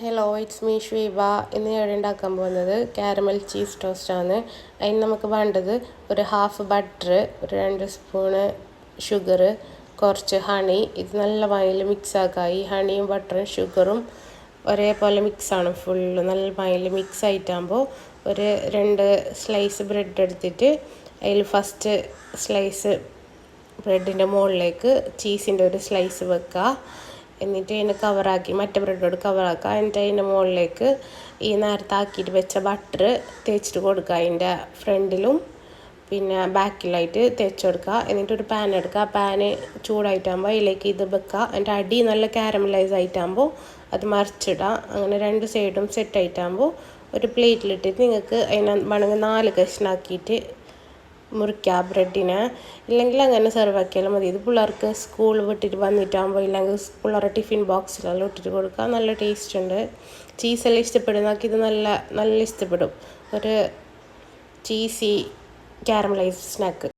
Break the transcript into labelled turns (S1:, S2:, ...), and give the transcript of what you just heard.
S1: Hello it's me Sheeba. ഇന്ന് ഞാൻ ഉണ്ടാക്കാൻ പോകുന്നത് കാരമൽ ചീസ് ടോസ്റ്റാണ്. അതിന് നമുക്ക് വേണ്ടത് ഒരു ഹാഫ് ബട്ടർ, ഒരു 2 സ്പൂണ് ഷുഗർ, കുറച്ച് ഹണി. ഇത് നല്ല മയിൽ മിക്സ് ആക്കുക. ഈ ഹണിയും ബട്ടറും ഷുഗറും ഒരേപോലെ മിക്സാണ്. ഫുള്ള് നല്ല മയിൽ മിക്സ് ആയിട്ടാകുമ്പോൾ ഒരു 2 സ്ലൈസ് ബ്രെഡ് എടുത്തിട്ട് അതിൽ ഫസ്റ്റ് സ്ലൈസ് ബ്രെഡിൻ്റെ മുകളിലേക്ക് ചീസിൻ്റെ ഒരു സ്ലൈസ് വെക്കുക. എന്നിട്ട് അതിനെ കവറാക്കി മറ്റേ ബ്രെഡോട് കവറാക്കുക. എന്നിട്ട് അതിൻ്റെ മുകളിലേക്ക് ഈ നേരത്തെ ആക്കിയിട്ട് വെച്ച ബട്ടർ തേച്ചിട്ട് കൊടുക്കുക. അതിൻ്റെ ഫ്രണ്ടിലും പിന്നെ ബാക്കിലായിട്ട് തേച്ച് കൊടുക്കുക. എന്നിട്ടൊരു പാൻ എടുക്കുക. ആ പാന് ചൂടായിട്ടാകുമ്പോൾ അതിലേക്ക് ഇത് വെക്കുക. അതിൻ്റെ അടി നല്ല കാരമലൈസ് ആയിട്ടാകുമ്പോൾ അത് മറിച്ചിടുക. അങ്ങനെ 2 സൈഡും സെറ്റ് ആയിട്ടാകുമ്പോൾ ഒരു പ്ലേറ്റിലിട്ടിട്ട് നിങ്ങൾക്ക് അതിനെ വേണമെങ്കിൽ 4 കഷ്ണാക്കിയിട്ട് മുറിക്കുക ബ്രെഡിനെ. ഇല്ലെങ്കിൽ അങ്ങനെ സെർവ് ആക്കിയാലും മതി. ഇത് പിള്ളേർക്ക് സ്കൂൾ വിട്ടിട്ട് വന്നിട്ടാകുമ്പോൾ ഇല്ലെങ്കിൽ പിള്ളേരുടെ ടിഫിൻ ബോക്സിലെല്ലാം ഇട്ടിട്ട് കൊടുക്കുക. നല്ല ടേസ്റ്റ് ഉണ്ട്. ചീസെല്ലാം ഇഷ്ടപ്പെടുന്നവർക്ക് ഇത് നല്ല ഇഷ്ടപ്പെടും. ഒരു ചീസി കാരമലൈസ് സ്നാക്ക്.